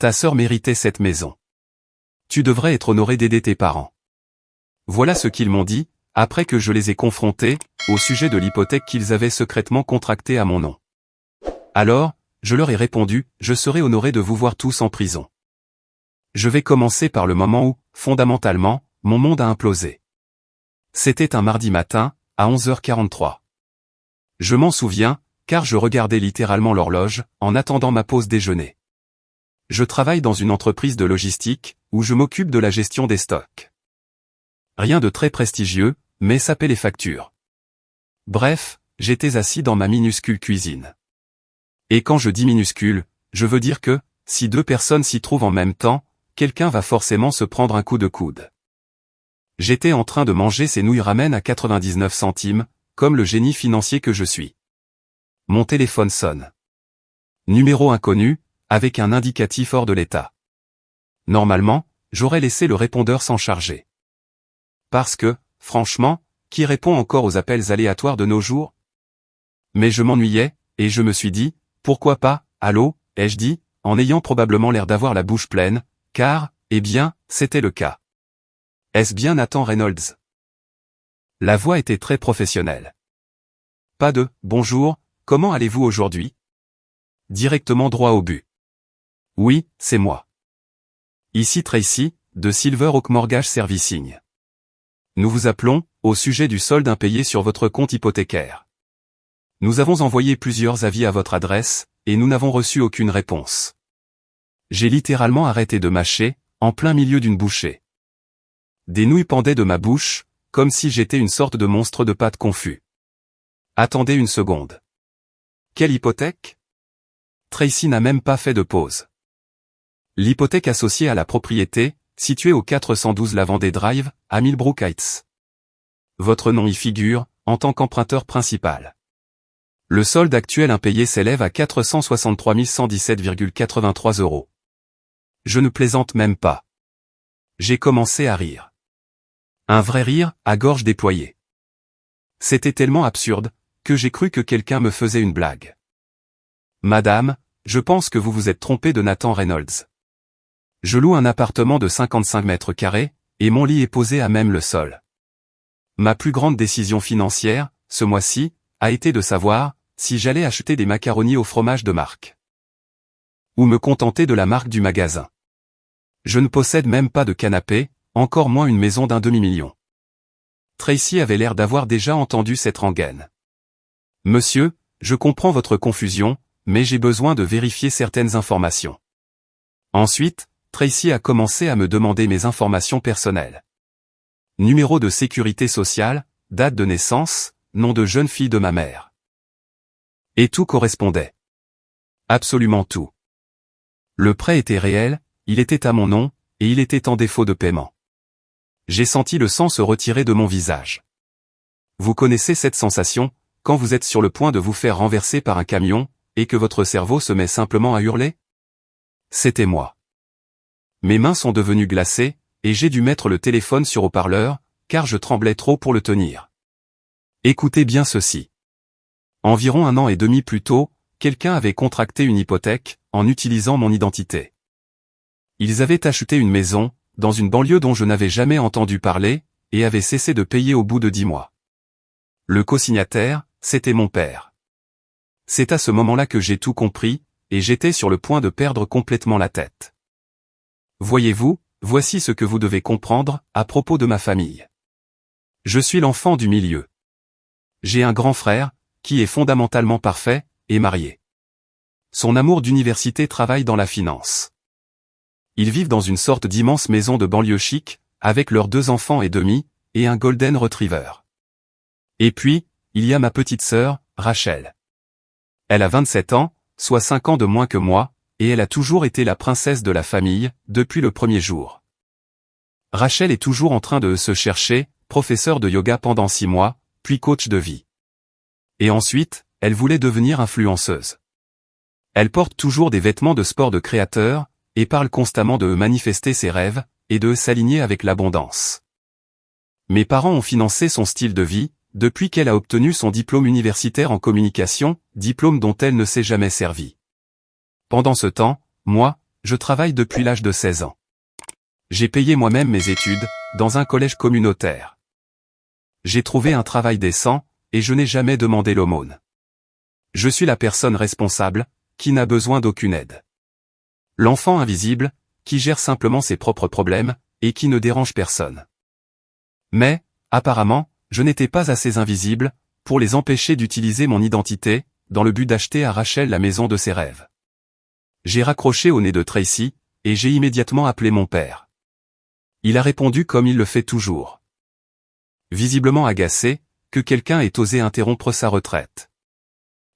Ta sœur méritait cette maison. Tu devrais être honoré d'aider tes parents. Voilà ce qu'ils m'ont dit, après que je les ai confrontés, au sujet de l'hypothèque qu'ils avaient secrètement contractée à mon nom. Alors, je leur ai répondu, je serai honoré de vous voir tous en prison. Je vais commencer par le moment où, fondamentalement, mon monde a implosé. C'était un mardi matin, à 11h43. Je m'en souviens, car je regardais littéralement l'horloge, en attendant ma pause déjeuner. Je travaille dans une entreprise de logistique, où je m'occupe de la gestion des stocks. Rien de très prestigieux, mais ça paie les factures. Bref, j'étais assis dans ma minuscule cuisine. Et quand je dis minuscule, je veux dire que, si deux personnes s'y trouvent en même temps, quelqu'un va forcément se prendre un coup de coude. J'étais en train de manger ces nouilles ramen à 99 centimes, comme le génie financier que je suis. Mon téléphone sonne. Numéro inconnu, avec un indicatif hors de l'état. Normalement, j'aurais laissé le répondeur s'en charger. Parce que, franchement, qui répond encore aux appels aléatoires de nos jours? Mais je m'ennuyais, et je me suis dit, pourquoi pas, allô, ai-je dit, en ayant probablement l'air d'avoir la bouche pleine, car, eh bien, c'était le cas. Est-ce bien Nathan Reynolds? La voix était très professionnelle. Pas de « bonjour, comment allez-vous aujourd'hui ?» Directement droit au but. Oui, c'est moi. Ici Tracy, de Silver Oak Mortgage Servicing. Nous vous appelons, au sujet du solde impayé sur votre compte hypothécaire. Nous avons envoyé plusieurs avis à votre adresse, et nous n'avons reçu aucune réponse. J'ai littéralement arrêté de mâcher, en plein milieu d'une bouchée. Des nouilles pendaient de ma bouche, comme si j'étais une sorte de monstre de pâte confus. Attendez une seconde. Quelle hypothèque? Tracy n'a même pas fait de pause. L'hypothèque associée à la propriété, située au 412 Lavendey Drive, à Millbrook Heights. Votre nom y figure, en tant qu'emprunteur principal. Le solde actuel impayé s'élève à 463 117,83 €. Je ne plaisante même pas. J'ai commencé à rire. Un vrai rire, à gorge déployée. C'était tellement absurde, que j'ai cru que quelqu'un me faisait une blague. Madame, je pense que vous vous êtes trompée de Nathan Reynolds. Je loue un appartement de 55 mètres carrés, et mon lit est posé à même le sol. Ma plus grande décision financière, ce mois-ci, a été de savoir si j'allais acheter des macaronis au fromage de marque. Ou me contenter de la marque du magasin. Je ne possède même pas de canapé, encore moins une maison d'un demi-million. Tracy avait l'air d'avoir déjà entendu cette rengaine. Monsieur, je comprends votre confusion, mais j'ai besoin de vérifier certaines informations. Ensuite, Tracy a commencé à me demander mes informations personnelles. Numéro de sécurité sociale, date de naissance, nom de jeune fille de ma mère. Et tout correspondait. Absolument tout. Le prêt était réel, il était à mon nom, et il était en défaut de paiement. J'ai senti le sang se retirer de mon visage. Vous connaissez cette sensation, quand vous êtes sur le point de vous faire renverser par un camion, et que votre cerveau se met simplement à hurler? C'était moi. Mes mains sont devenues glacées, et j'ai dû mettre le téléphone sur haut-parleur, car je tremblais trop pour le tenir. Écoutez bien ceci. Environ 1 an et demi plus tôt, quelqu'un avait contracté une hypothèque, en utilisant mon identité. Ils avaient acheté une maison, dans une banlieue dont je n'avais jamais entendu parler, et avaient cessé de payer au bout de 10 mois. Le co-signataire, c'était mon père. C'est à ce moment-là que j'ai tout compris, et j'étais sur le point de perdre complètement la tête. Voyez-vous, voici ce que vous devez comprendre, à propos de ma famille. Je suis l'enfant du milieu. J'ai un grand frère, qui est fondamentalement parfait, et marié. Son amour d'université travaille dans la finance. Ils vivent dans une sorte d'immense maison de banlieue chic, avec leurs 2 enfants et demi, et un golden retriever. Et puis, il y a ma petite sœur, Rachel. Elle a 27 ans, soit 5 ans de moins que moi, et elle a toujours été la princesse de la famille, depuis le premier jour. Rachel est toujours en train de se chercher, professeur de yoga pendant 6 mois, puis coach de vie. Et ensuite, elle voulait devenir influenceuse. Elle porte toujours des vêtements de sport de créateur, et parle constamment de manifester ses rêves, et de s'aligner avec l'abondance. Mes parents ont financé son style de vie, depuis qu'elle a obtenu son diplôme universitaire en communication, diplôme dont elle ne s'est jamais servie. Pendant ce temps, moi, je travaille depuis l'âge de 16 ans. J'ai payé moi-même mes études, dans un collège communautaire. J'ai trouvé un travail décent, et je n'ai jamais demandé l'aumône. Je suis la personne responsable, qui n'a besoin d'aucune aide. L'enfant invisible, qui gère simplement ses propres problèmes, et qui ne dérange personne. Mais, apparemment, je n'étais pas assez invisible, pour les empêcher d'utiliser mon identité, dans le but d'acheter à Rachel la maison de ses rêves. J'ai raccroché au nez de Tracy, et j'ai immédiatement appelé mon père. Il a répondu comme il le fait toujours. Visiblement agacé, que quelqu'un ait osé interrompre sa retraite.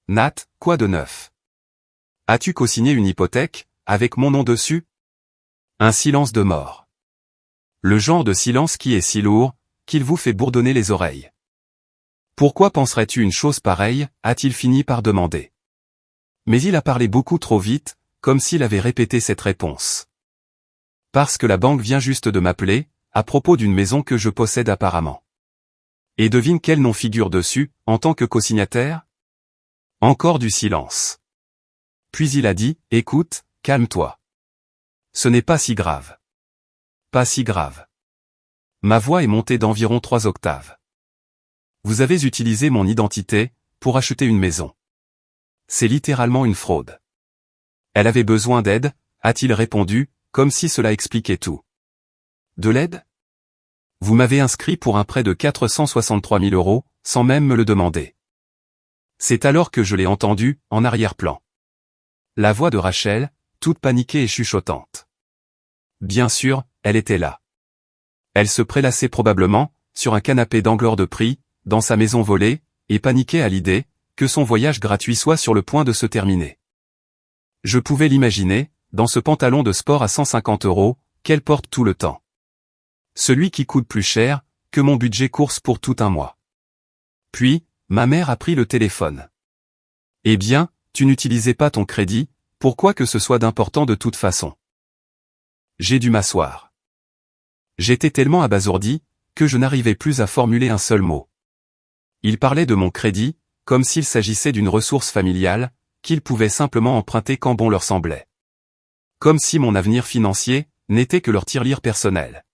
Nat, quoi de neuf? As-tu co-signé une hypothèque, avec mon nom dessus? Un silence de mort. Le genre de silence qui est si lourd, qu'il vous fait bourdonner les oreilles. Pourquoi penserais-tu une chose pareille, a-t-il fini par demander. Mais il a parlé beaucoup trop vite, comme s'il avait répété cette réponse. Parce que la banque vient juste de m'appeler, à propos d'une maison que je possède apparemment. Et devine quel nom figure dessus, en tant que co-signataire? Encore du silence. Puis il a dit, écoute, calme-toi. Ce n'est pas si grave. Pas si grave. Ma voix est montée d'environ 3 octaves. Vous avez utilisé mon identité, pour acheter une maison. C'est littéralement une fraude. Elle avait besoin d'aide, a-t-il répondu, comme si cela expliquait tout. De l'aide? Vous m'avez inscrit pour un prêt de 463 000 €, sans même me le demander. C'est alors que je l'ai entendu, en arrière-plan. La voix de Rachel, toute paniquée et chuchotante. Bien sûr, elle était là. Elle se prélassait probablement, sur un canapé d'angle hors de prix, dans sa maison volée, et paniquait à l'idée, que son voyage gratuit soit sur le point de se terminer. Je pouvais l'imaginer, dans ce pantalon de sport à 150 €, qu'elle porte tout le temps. Celui qui coûte plus cher, que mon budget course pour tout un mois. Puis, ma mère a pris le téléphone. Eh bien, tu n'utilisais pas ton crédit, pourquoi que ce soit d'important de toute façon? J'ai dû m'asseoir. J'étais tellement abasourdi, que je n'arrivais plus à formuler un seul mot. Il parlait de mon crédit, comme s'il s'agissait d'une ressource familiale, qu'ils pouvaient simplement emprunter quand bon leur semblait. Comme si mon avenir financier, n'était que leur tirelire personnel.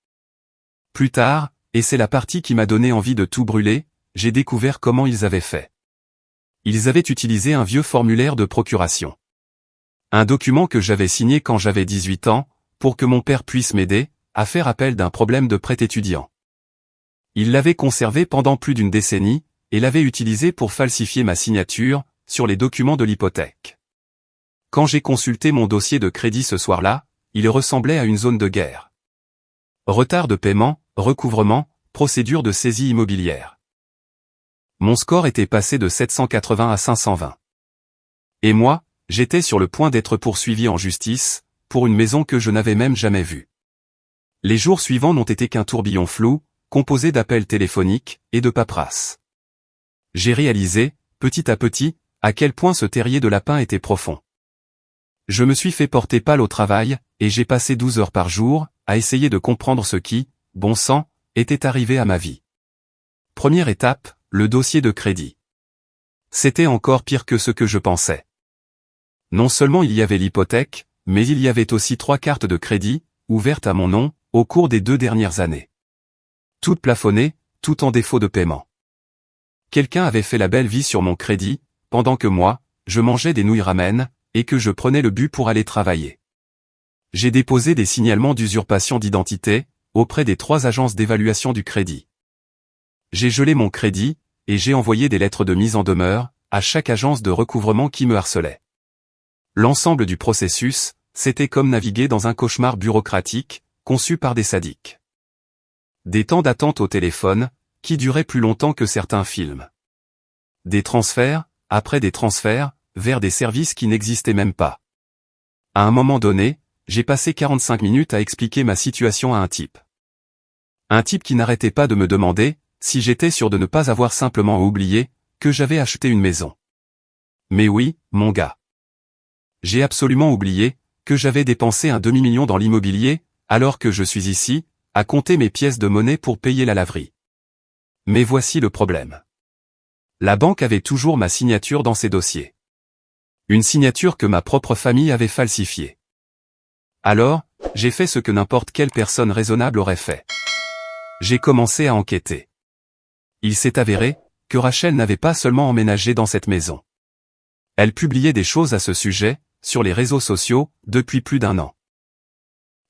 Plus tard, et c'est la partie qui m'a donné envie de tout brûler, j'ai découvert comment ils avaient fait. Ils avaient utilisé un vieux formulaire de procuration. Un document que j'avais signé quand j'avais 18 ans, pour que mon père puisse m'aider, à faire appel d'un problème de prêt étudiant. Ils l'avaient conservé pendant plus d'une décennie, et l'avaient utilisé pour falsifier ma signature, sur les documents de l'hypothèque. Quand j'ai consulté mon dossier de crédit ce soir-là, il ressemblait à une zone de guerre. Retard de paiement, recouvrement, procédure de saisie immobilière. Mon score était passé de 780 à 520. Et moi, j'étais sur le point d'être poursuivi en justice, pour une maison que je n'avais même jamais vue. Les jours suivants n'ont été qu'un tourbillon flou, composé d'appels téléphoniques, et de paperasse. J'ai réalisé, petit à petit, à quel point ce terrier de lapin était profond. Je me suis fait porter pâle au travail, et j'ai passé 12 heures par jour, à essayer de comprendre ce qui, bon sang, était arrivé à ma vie. Première étape, le dossier de crédit. C'était encore pire que ce que je pensais. Non seulement il y avait l'hypothèque, mais il y avait aussi 3 cartes de crédit, ouvertes à mon nom, au cours des 2 dernières années. Toutes plafonnées, tout en défaut de paiement. Quelqu'un avait fait la belle vie sur mon crédit, pendant que moi, je mangeais des nouilles ramen, et que je prenais le bus pour aller travailler. J'ai déposé des signalements d'usurpation d'identité, auprès des 3 agences d'évaluation du crédit. J'ai gelé mon crédit, et j'ai envoyé des lettres de mise en demeure, à chaque agence de recouvrement qui me harcelait. L'ensemble du processus, c'était comme naviguer dans un cauchemar bureaucratique, conçu par des sadiques. Des temps d'attente au téléphone, qui duraient plus longtemps que certains films. Des transferts, après des transferts, vers des services qui n'existaient même pas. À un moment donné, j'ai passé 45 minutes à expliquer ma situation à un type. Un type qui n'arrêtait pas de me demander, si j'étais sûr de ne pas avoir simplement oublié, que j'avais acheté une maison. Mais oui, mon gars. J'ai absolument oublié, que j'avais dépensé un demi-million dans l'immobilier, alors que je suis ici, à compter mes pièces de monnaie pour payer la laverie. Mais voici le problème. La banque avait toujours ma signature dans ses dossiers. Une signature que ma propre famille avait falsifiée. Alors, j'ai fait ce que n'importe quelle personne raisonnable aurait fait. J'ai commencé à enquêter. Il s'est avéré que Rachel n'avait pas seulement emménagé dans cette maison. Elle publiait des choses à ce sujet, sur les réseaux sociaux, depuis plus d'1 an.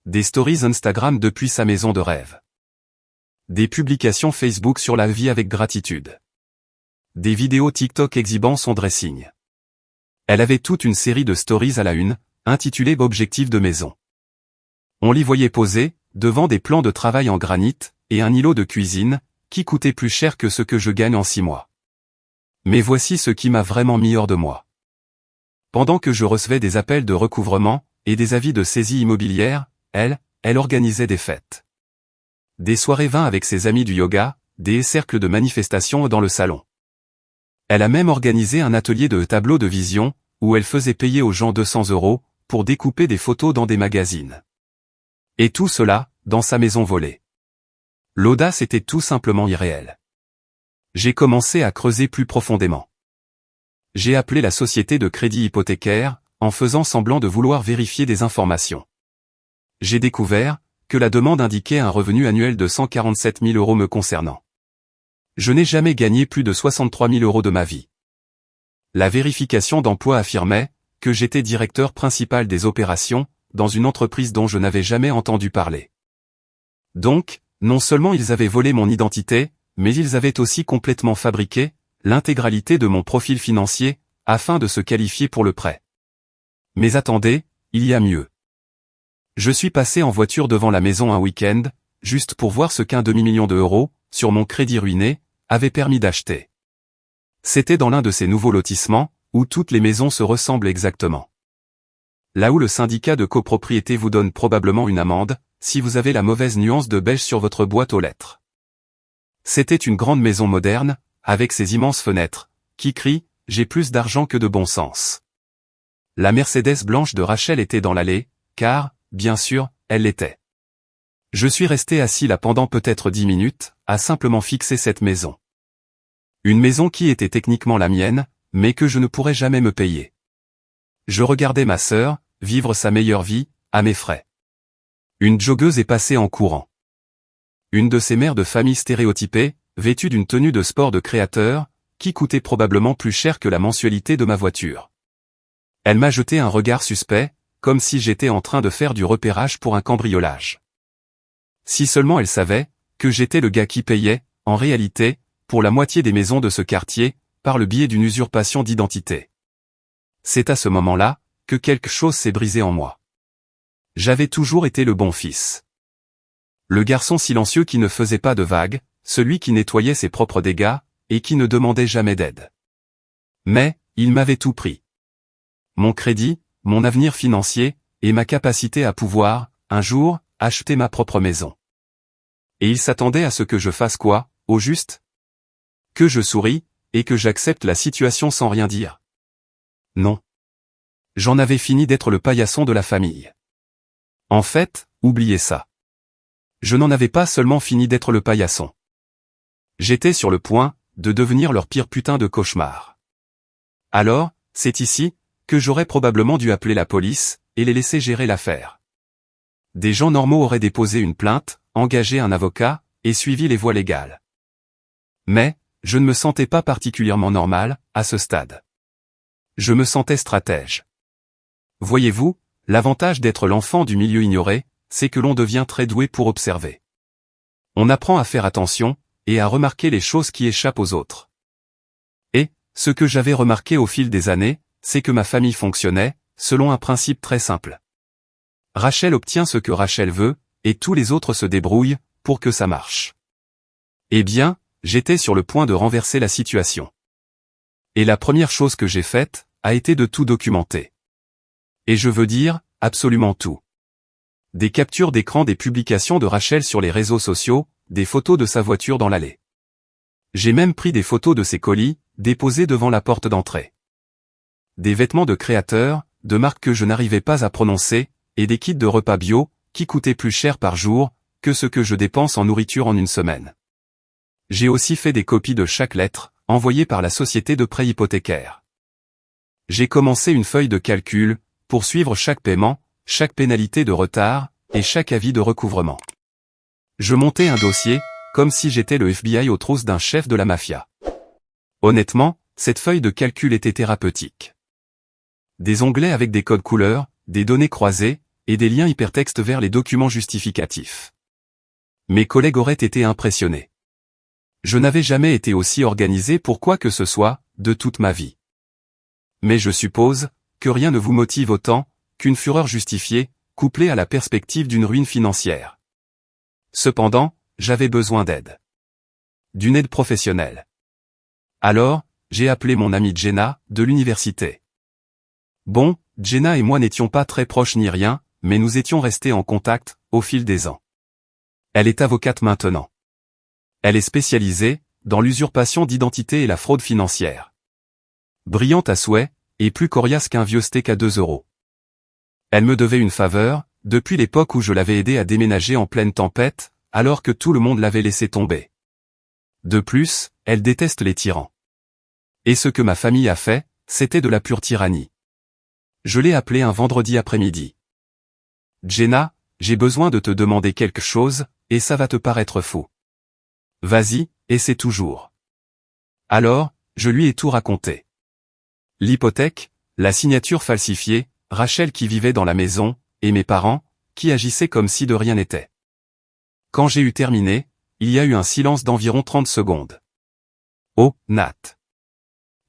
Des stories Instagram depuis sa maison de rêve. Des publications Facebook sur la vie avec gratitude. Des vidéos TikTok exhibant son dressing. Elle avait toute une série de stories à la une, intitulée Objectif de maison. On l'y voyait poser, devant des plans de travail en granit, et un îlot de cuisine, qui coûtait plus cher que ce que je gagne en 6 mois. Mais voici ce qui m'a vraiment mis hors de moi. Pendant que je recevais des appels de recouvrement, et des avis de saisie immobilière, elle organisait des fêtes. Des soirées vins avec ses amis du yoga, des cercles de manifestation dans le salon. Elle a même organisé un atelier de tableau de vision, où elle faisait payer aux gens 200 € pour découper des photos dans des magazines. Et tout cela, dans sa maison volée. L'audace était tout simplement irréelle. J'ai commencé à creuser plus profondément. J'ai appelé la société de crédit hypothécaire, en faisant semblant de vouloir vérifier des informations. J'ai découvert que la demande indiquait un revenu annuel de 147 000 € me concernant. Je n'ai jamais gagné plus de 63 000 € de ma vie. La vérification d'emploi affirmait que j'étais directeur principal des opérations, dans une entreprise dont je n'avais jamais entendu parler. Donc, non seulement ils avaient volé mon identité, mais ils avaient aussi complètement fabriqué l'intégralité de mon profil financier, afin de se qualifier pour le prêt. Mais attendez, il y a mieux. Je suis passé en voiture devant la maison un week-end, juste pour voir ce qu'un demi-million d'euros, sur mon crédit ruiné, avait permis d'acheter. C'était dans l'un de ces nouveaux lotissements, où toutes les maisons se ressemblent exactement. Là où le syndicat de copropriété vous donne probablement une amende, si vous avez la mauvaise nuance de beige sur votre boîte aux lettres. C'était une grande maison moderne, avec ses immenses fenêtres, qui crie « J'ai plus d'argent que de bon sens ». La Mercedes blanche de Rachel était dans l'allée, car, bien sûr, elle l'était. Je suis resté assis là pendant peut-être 10 minutes, à simplement fixer cette maison. Une maison qui était techniquement la mienne, mais que je ne pourrais jamais me payer. Je regardais ma sœur, vivre sa meilleure vie, à mes frais. Une joggeuse est passée en courant. Une de ces mères de famille stéréotypées, vêtue d'une tenue de sport de créateur, qui coûtait probablement plus cher que la mensualité de ma voiture. Elle m'a jeté un regard suspect, comme si j'étais en train de faire du repérage pour un cambriolage. Si seulement elle savait que j'étais le gars qui payait, en réalité, pour la moitié des maisons de ce quartier, par le biais d'une usurpation d'identité. C'est à ce moment-là que quelque chose s'est brisé en moi. J'avais toujours été le bon fils. Le garçon silencieux qui ne faisait pas de vagues, celui qui nettoyait ses propres dégâts, et qui ne demandait jamais d'aide. Mais, il m'avait tout pris. Mon crédit, mon avenir financier, et ma capacité à pouvoir, un jour, acheter ma propre maison. Et il s'attendait à ce que je fasse quoi, au juste? Que je souris, et que j'accepte la situation sans rien dire. Non. J'en avais fini d'être le paillasson de la famille. En fait, oubliez ça. Je n'en avais pas seulement fini d'être le paillasson. J'étais sur le point de devenir leur pire putain de cauchemar. Alors, c'est ici que j'aurais probablement dû appeler la police et les laisser gérer l'affaire. Des gens normaux auraient déposé une plainte, engagé un avocat, et suivi les voies légales. Mais, je ne me sentais pas particulièrement normal, à ce stade. Je me sentais stratège. Voyez-vous, l'avantage d'être l'enfant du milieu ignoré, c'est que l'on devient très doué pour observer. On apprend à faire attention, et à remarquer les choses qui échappent aux autres. Et, ce que j'avais remarqué au fil des années, c'est que ma famille fonctionnait, selon un principe très simple. Rachel obtient ce que Rachel veut, et tous les autres se débrouillent, pour que ça marche. Eh bien, j'étais sur le point de renverser la situation. Et la première chose que j'ai faite, a été de tout documenter. Et je veux dire, absolument tout. Des captures d'écran des publications de Rachel sur les réseaux sociaux, des photos de sa voiture dans l'allée. J'ai même pris des photos de ses colis, déposés devant la porte d'entrée. Des vêtements de créateurs, de marques que je n'arrivais pas à prononcer, et des kits de repas bio, qui coûtaient plus cher par jour, que ce que je dépense en nourriture en une semaine. J'ai aussi fait des copies de chaque lettre, envoyée par la société de prêt hypothécaire. J'ai commencé une feuille de calcul, pour suivre chaque paiement, chaque pénalité de retard, et chaque avis de recouvrement. Je montais un dossier, comme si j'étais le FBI aux trousses d'un chef de la mafia. Honnêtement, cette feuille de calcul était thérapeutique. Des onglets avec des codes couleurs, des données croisées, et des liens hypertextes vers les documents justificatifs. Mes collègues auraient été impressionnés. Je n'avais jamais été aussi organisé pour quoi que ce soit, de toute ma vie. Mais je suppose que rien ne vous motive autant qu'une fureur justifiée, couplée à la perspective d'une ruine financière. Cependant, j'avais besoin d'aide. D'une aide professionnelle. Alors, j'ai appelé mon amie Jenna, de l'université. Bon, Jenna et moi n'étions pas très proches ni rien, mais nous étions restés en contact, au fil des ans. Elle est avocate maintenant. Elle est spécialisée dans l'usurpation d'identité et la fraude financière. Brillante à souhait, et plus coriace qu'un vieux steak à 2 €. Elle me devait une faveur, depuis l'époque où je l'avais aidée à déménager en pleine tempête, alors que tout le monde l'avait laissé tomber. De plus, elle déteste les tyrans. Et ce que ma famille a fait, c'était de la pure tyrannie. Je l'ai appelée un vendredi après-midi. Jenna, j'ai besoin de te demander quelque chose, et ça va te paraître fou. Vas-y, et c'est toujours. Alors, je lui ai tout raconté. L'hypothèque, la signature falsifiée, Rachel qui vivait dans la maison, et mes parents, qui agissaient comme si de rien n'était. Quand j'ai eu terminé, il y a eu un silence d'environ 30 secondes. Oh, Nat.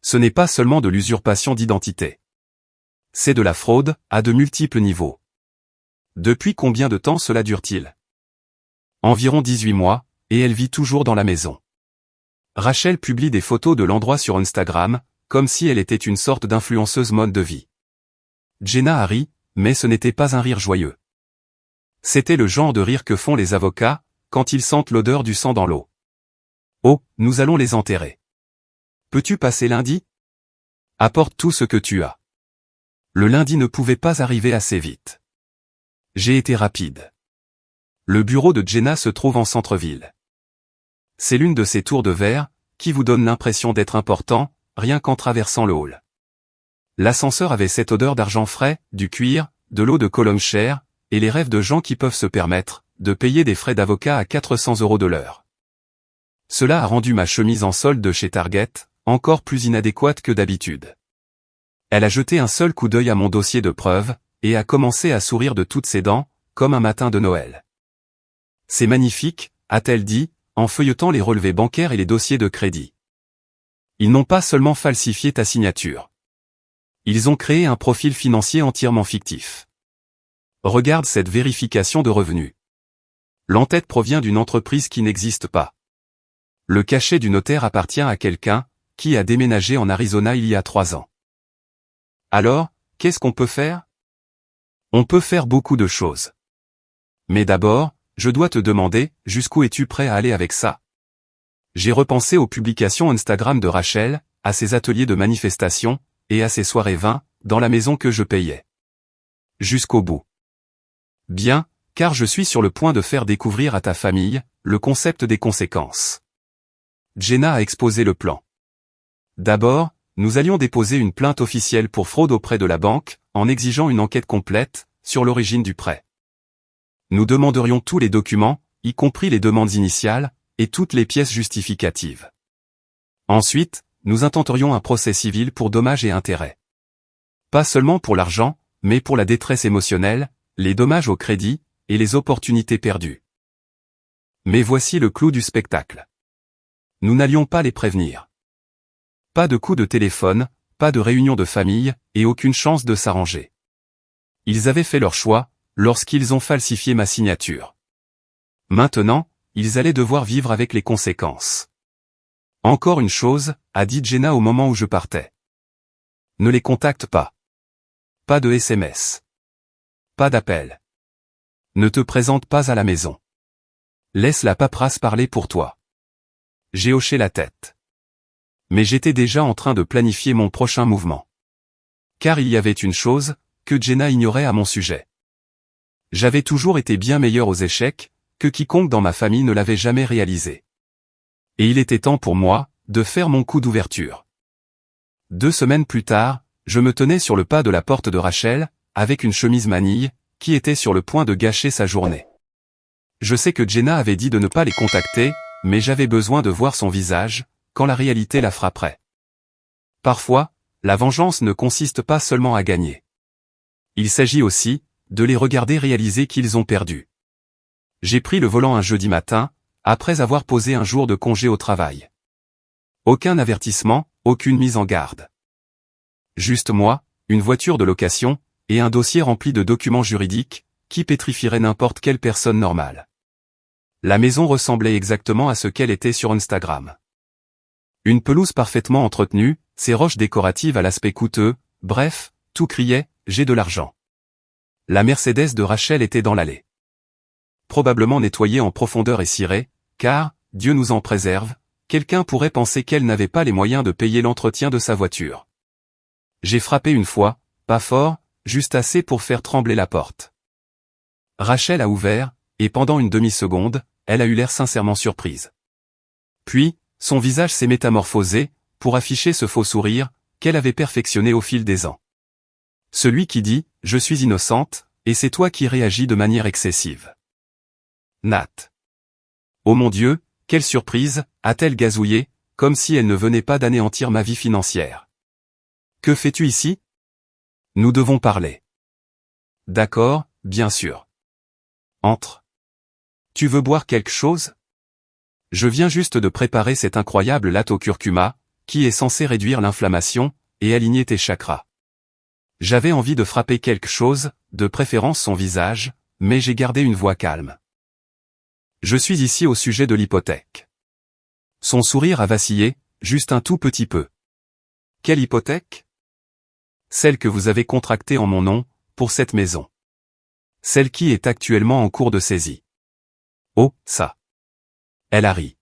Ce n'est pas seulement de l'usurpation d'identité. C'est de la fraude, à de multiples niveaux. Depuis combien de temps cela dure-t-il? Environ 18 mois, et elle vit toujours dans la maison. Rachel publie des photos de l'endroit sur Instagram, comme si elle était une sorte d'influenceuse mode de vie. Jenna a ri, mais ce n'était pas un rire joyeux. C'était le genre de rire que font les avocats, quand ils sentent l'odeur du sang dans l'eau. Oh, nous allons les enterrer. Peux-tu passer lundi? Apporte tout ce que tu as. Le lundi ne pouvait pas arriver assez vite. J'ai été rapide. Le bureau de Jenna se trouve en centre-ville. C'est l'une de ces tours de verre, qui vous donne l'impression d'être important, rien qu'en traversant le hall. L'ascenseur avait cette odeur d'argent frais, du cuir, de l'eau de Cologne chère, et les rêves de gens qui peuvent se permettre de payer des frais d'avocat à 400 € de l'heure. Cela a rendu ma chemise en solde de chez Target, encore plus inadéquate que d'habitude. Elle a jeté un seul coup d'œil à mon dossier de preuves, et a commencé à sourire de toutes ses dents, comme un matin de Noël. C'est magnifique, a-t-elle dit, en feuilletant les relevés bancaires et les dossiers de crédit. Ils n'ont pas seulement falsifié ta signature. Ils ont créé un profil financier entièrement fictif. Regarde cette vérification de revenus. L'entête provient d'une entreprise qui n'existe pas. Le cachet du notaire appartient à quelqu'un qui a déménagé en Arizona il y a 3 ans. Alors, qu'est-ce qu'on peut faire? On peut faire beaucoup de choses. Mais d'abord, je dois te demander, jusqu'où es-tu prêt à aller avec ça? J'ai repensé aux publications Instagram de Rachel, à ses ateliers de manifestation, et à ses soirées vin, dans la maison que je payais. Jusqu'au bout. Bien, car je suis sur le point de faire découvrir à ta famille le concept des conséquences. Jenna a exposé le plan. D'abord, nous allions déposer une plainte officielle pour fraude auprès de la banque, en exigeant une enquête complète sur l'origine du prêt. Nous demanderions tous les documents, y compris les demandes initiales, et toutes les pièces justificatives. Ensuite, nous intenterions un procès civil pour dommages et intérêts. Pas seulement pour l'argent, mais pour la détresse émotionnelle, les dommages au crédit, et les opportunités perdues. Mais voici le clou du spectacle. Nous n'allions pas les prévenir. Pas de coup de téléphone, pas de réunion de famille, et aucune chance de s'arranger. Ils avaient fait leur choix, lorsqu'ils ont falsifié ma signature. Maintenant, ils allaient devoir vivre avec les conséquences. Encore une chose, a dit Jenna au moment où je partais. Ne les contacte pas. Pas de SMS. Pas d'appel. Ne te présente pas à la maison. Laisse la paperasse parler pour toi. J'ai hoché la tête. Mais j'étais déjà en train de planifier mon prochain mouvement. Car il y avait une chose que Jenna ignorait à mon sujet. J'avais toujours été bien meilleur aux échecs que quiconque dans ma famille ne l'avait jamais réalisé. Et il était temps pour moi de faire mon coup d'ouverture. 2 semaines plus tard, je me tenais sur le pas de la porte de Rachel, avec une chemise manille, qui était sur le point de gâcher sa journée. Je sais que Jenna avait dit de ne pas les contacter, mais j'avais besoin de voir son visage, quand la réalité la frapperait. Parfois, la vengeance ne consiste pas seulement à gagner. Il s'agit aussi, de les regarder réaliser qu'ils ont perdu. J'ai pris le volant un jeudi matin, après avoir posé un jour de congé au travail. Aucun avertissement, aucune mise en garde. Juste moi, une voiture de location, et un dossier rempli de documents juridiques, qui pétrifieraient n'importe quelle personne normale. La maison ressemblait exactement à ce qu'elle était sur Instagram. Une pelouse parfaitement entretenue, ses roches décoratives à l'aspect coûteux, bref, tout criait « j'ai de l'argent ». La Mercedes de Rachel était dans l'allée. Probablement nettoyée en profondeur et cirée, car, Dieu nous en préserve, quelqu'un pourrait penser qu'elle n'avait pas les moyens de payer l'entretien de sa voiture. J'ai frappé une fois, pas fort, juste assez pour faire trembler la porte. Rachel a ouvert, et pendant une demi-seconde, elle a eu l'air sincèrement surprise. Puis, son visage s'est métamorphosé, pour afficher ce faux sourire, qu'elle avait perfectionné au fil des ans. Celui qui dit « je suis innocente », et c'est toi qui réagis de manière excessive. Nat. Oh mon Dieu, quelle surprise, a-t-elle gazouillé, comme si elle ne venait pas d'anéantir ma vie financière. Que fais-tu ici? Nous devons parler. D'accord, bien sûr. Entre. Tu veux boire quelque chose? Je viens juste de préparer cet incroyable latte au curcuma, qui est censé réduire l'inflammation, et aligner tes chakras. J'avais envie de frapper quelque chose, de préférence son visage, mais j'ai gardé une voix calme. Je suis ici au sujet de l'hypothèque. Son sourire a vacillé, juste un tout petit peu. Quelle hypothèque? Celle que vous avez contractée en mon nom, pour cette maison. Celle qui est actuellement en cours de saisie. Oh, ça. Elle a ri.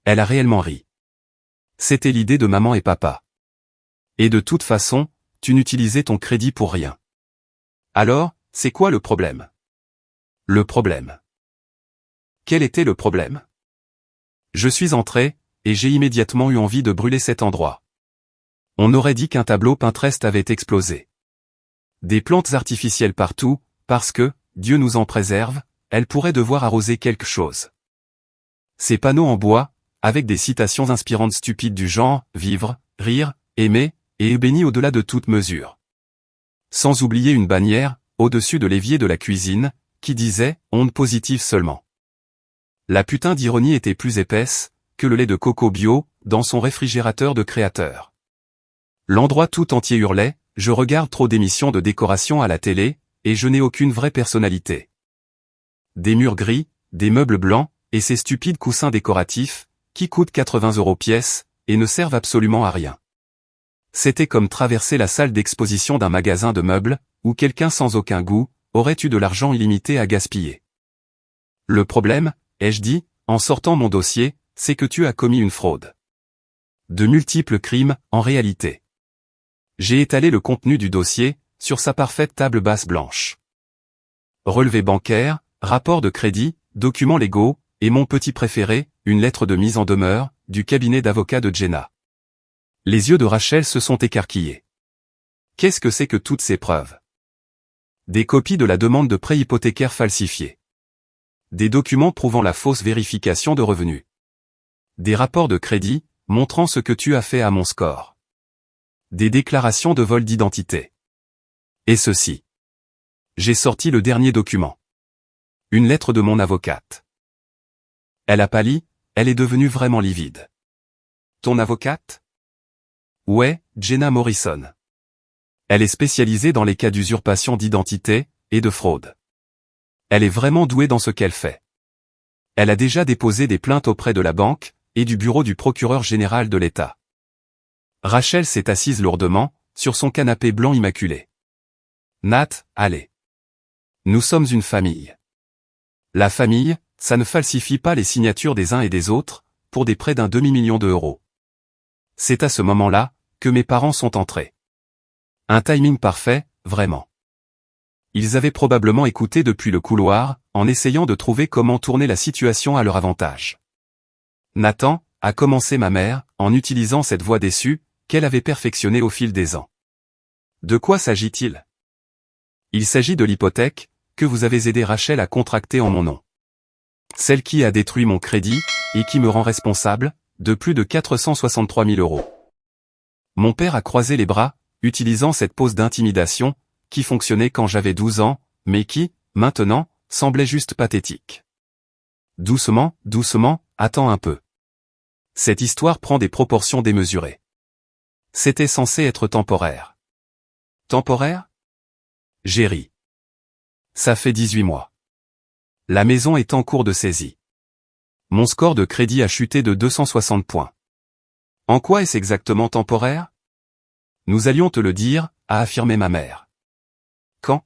Elle a réellement ri. C'était l'idée de maman et papa. Et de toute façon, tu n'utilisais ton crédit pour rien. Alors, c'est quoi le problème? Le problème. Quel était le problème? Je suis entré, et j'ai immédiatement eu envie de brûler cet endroit. On aurait dit qu'un tableau Pinterest avait explosé. Des plantes artificielles partout, parce que, Dieu nous en préserve, elles pourraient devoir arroser quelque chose. Ces panneaux en bois, avec des citations inspirantes stupides du genre « vivre, rire, aimer, et béni au-delà de toute mesure ». Sans oublier une bannière, au-dessus de l'évier de la cuisine, qui disait « onde positive seulement ». La putain d'ironie était plus épaisse que le lait de coco bio, dans son réfrigérateur de créateur. L'endroit tout entier hurlait « je regarde trop d'émissions de décoration à la télé, et je n'ai aucune vraie personnalité ». Des murs gris, des meubles blancs, et ces stupides coussins décoratifs, qui coûtent 80 € pièce, et ne servent absolument à rien. C'était comme traverser la salle d'exposition d'un magasin de meubles, où quelqu'un sans aucun goût, aurait eu de l'argent illimité à gaspiller. Le problème, ai-je dit, en sortant mon dossier, c'est que tu as commis une fraude. De multiples crimes, en réalité. J'ai étalé le contenu du dossier, sur sa parfaite table basse blanche. Relevé bancaire, rapport de crédit, documents légaux, et mon petit préféré, une lettre de mise en demeure, du cabinet d'avocat de Jenna. Les yeux de Rachel se sont écarquillés. Qu'est-ce que c'est que toutes ces preuves? Des copies de la demande de prêt hypothécaire falsifiée. Des documents prouvant la fausse vérification de revenus. Des rapports de crédit, montrant ce que tu as fait à mon score. Des déclarations de vol d'identité. Et ceci. J'ai sorti le dernier document. Une lettre de mon avocate. Elle a pâli, elle est devenue vraiment livide. Ton avocate? Ouais, Jenna Morrison. Elle est spécialisée dans les cas d'usurpation d'identité, et de fraude. Elle est vraiment douée dans ce qu'elle fait. Elle a déjà déposé des plaintes auprès de la banque, et du bureau du procureur général de l'État. Rachel s'est assise lourdement, sur son canapé blanc immaculé. Nat, allez. Nous sommes une famille. La famille, ça ne falsifie pas les signatures des uns et des autres, pour des prêts d'un demi-million d'euros. C'est à ce moment-là, que mes parents sont entrés. Un timing parfait, vraiment. Ils avaient probablement écouté depuis le couloir, en essayant de trouver comment tourner la situation à leur avantage. Nathan, a commencé ma mère, en utilisant cette voix déçue, qu'elle avait perfectionnée au fil des ans. De quoi s'agit-il? Il s'agit de l'hypothèque que vous avez aidé Rachel à contracter en mon nom. Celle qui a détruit mon crédit et qui me rend responsable de plus de 463 000 €. Mon père a croisé les bras, utilisant cette pose d'intimidation qui fonctionnait quand j'avais 12 ans, mais qui, maintenant, semblait juste pathétique. Doucement, doucement, attends un peu. Cette histoire prend des proportions démesurées. C'était censé être temporaire. Temporaire? J'ai ri. Ça fait 18 mois. La maison est en cours de saisie. Mon score de crédit a chuté de 260 points. En quoi est-ce exactement temporaire? Nous allions te le dire, a affirmé ma mère. Quand?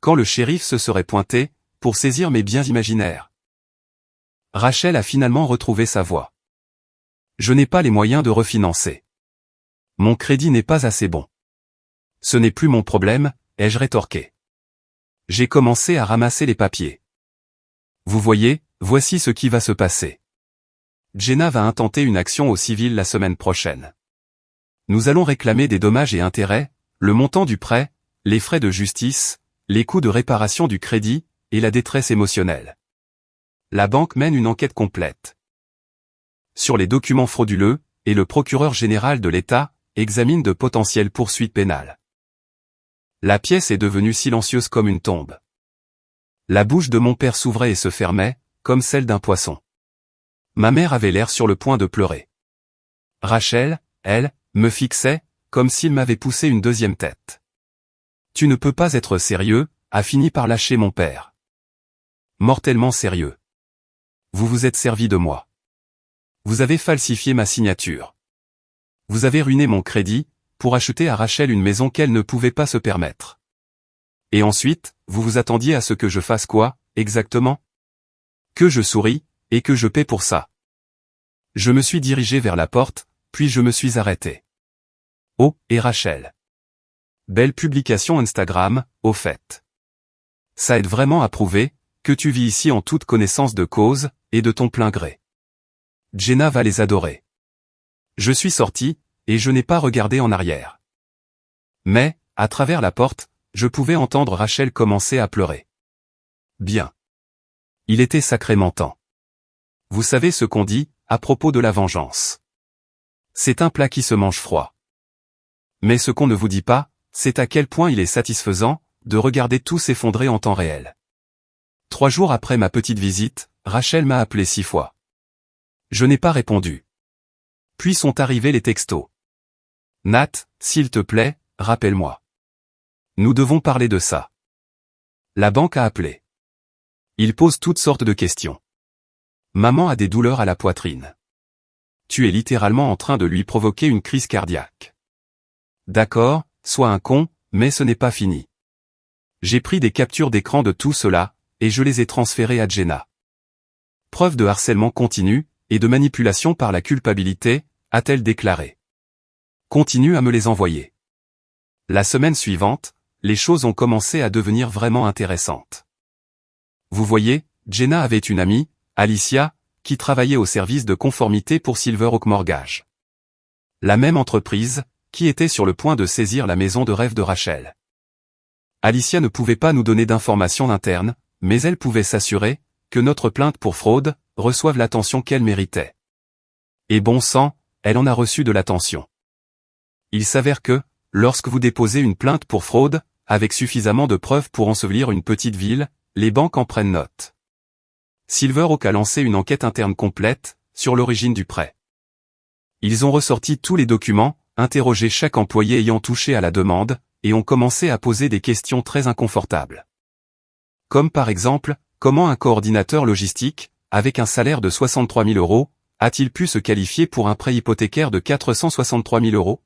Quand le shérif se serait pointé, pour saisir mes biens imaginaires. Rachel a finalement retrouvé sa voie. Je n'ai pas les moyens de refinancer. Mon crédit n'est pas assez bon. Ce n'est plus mon problème, ai-je rétorqué. J'ai commencé à ramasser les papiers. Vous voyez, voici ce qui va se passer. Jenna va intenter une action au civil la semaine prochaine. Nous allons réclamer des dommages et intérêts, le montant du prêt, les frais de justice, les coûts de réparation du crédit, et la détresse émotionnelle. La banque mène une enquête complète sur les documents frauduleux, et le procureur général de l'État examine de potentielles poursuites pénales. La pièce est devenue silencieuse comme une tombe. La bouche de mon père s'ouvrait et se fermait, comme celle d'un poisson. Ma mère avait l'air sur le point de pleurer. Rachel, elle, me fixait, comme s'il m'avait poussé une deuxième tête. Tu ne peux pas être sérieux, a fini par lâcher mon père. Mortellement sérieux. Vous vous êtes servi de moi. Vous avez falsifié ma signature. Vous avez ruiné mon crédit, pour acheter à Rachel une maison qu'elle ne pouvait pas se permettre. Et ensuite, vous vous attendiez à ce que je fasse quoi, exactement? Que je souris, et que je paie pour ça. Je me suis dirigé vers la porte, puis je me suis arrêté. Oh, et Rachel. Belle publication Instagram, au fait. Ça aide vraiment à prouver que tu vis ici en toute connaissance de cause, et de ton plein gré. Jenna va les adorer. Je suis sorti, et je n'ai pas regardé en arrière. Mais, à travers la porte, je pouvais entendre Rachel commencer à pleurer. Bien. Il était sacrément temps. Vous savez ce qu'on dit, à propos de la vengeance. C'est un plat qui se mange froid. Mais ce qu'on ne vous dit pas, c'est à quel point il est satisfaisant, de regarder tout s'effondrer en temps réel. 3 jours après ma petite visite, Rachel m'a appelé 6 fois. Je n'ai pas répondu. Puis sont arrivés les textos. Nat, s'il te plaît, rappelle-moi. Nous devons parler de ça. La banque a appelé. Il pose toutes sortes de questions. Maman a des douleurs à la poitrine. Tu es littéralement en train de lui provoquer une crise cardiaque. D'accord, sois un con, mais ce n'est pas fini. J'ai pris des captures d'écran de tout cela, et je les ai transférées à Jenna. Preuve de harcèlement continu, et de manipulation par la culpabilité, a-t-elle déclaré. Continue à me les envoyer. La semaine suivante, les choses ont commencé à devenir vraiment intéressantes. Vous voyez, Jenna avait une amie, Alicia, qui travaillait au service de conformité pour Silver Oak Mortgage. La même entreprise, qui était sur le point de saisir la maison de rêve de Rachel. Alicia ne pouvait pas nous donner d'informations internes, mais elle pouvait s'assurer que notre plainte pour fraude reçoive l'attention qu'elle méritait. Et bon sang, elle en a reçu de l'attention. Il s'avère que, lorsque vous déposez une plainte pour fraude, avec suffisamment de preuves pour ensevelir une petite ville, les banques en prennent note. Silver Oak a lancé une enquête interne complète, sur l'origine du prêt. Ils ont ressorti tous les documents, interrogé chaque employé ayant touché à la demande, et ont commencé à poser des questions très inconfortables. Comme par exemple, comment un coordinateur logistique, avec un salaire de 63 000 €, a-t-il pu se qualifier pour un prêt hypothécaire de 463 000 €?